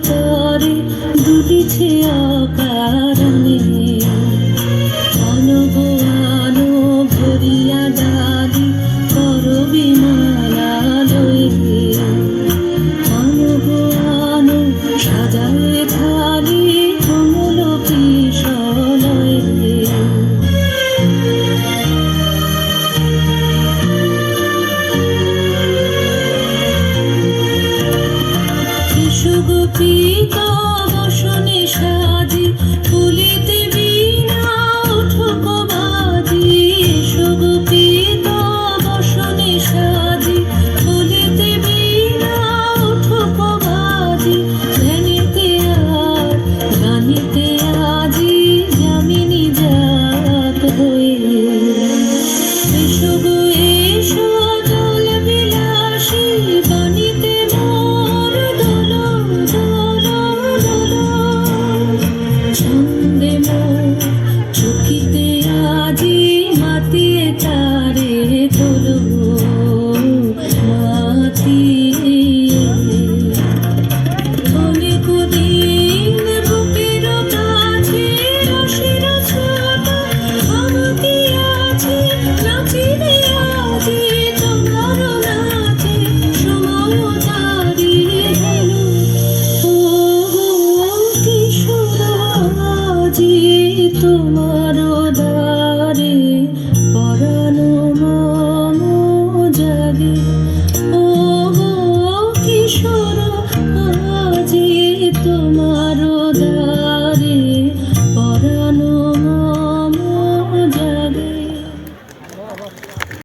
তরে দুলিছে অকারণে। আনো গো আনো ভরিয়া ডালি করবি মালালয়ে। আনো গো আনো সাজায়ে থালি কমল কিশলয়ে। সুগোপিত বসনে সাজি ফুলিতে বীণা উঠুক বাজি। সুগোপিত বসনে সাজি ফুলিতে বীণা উঠুক বাজি। ধ্যানেতে আর গানিতে আজি যামিনী জাত হয়ে। এসো গো এসো জল বিলাসী বাণীতে মোর দোলো দোলো দোলো। ছন্দে মোর চকিতে আজি মাতিয়ে তারে তোলো মাতিয়ে। অনেক দিন বুকের কাছে রসের ছোট আমাকে আছে নাচিলে আজি তোমার নাচে সময় দাঁড়িয়ে গেল। ও কিশোর আজি তোমার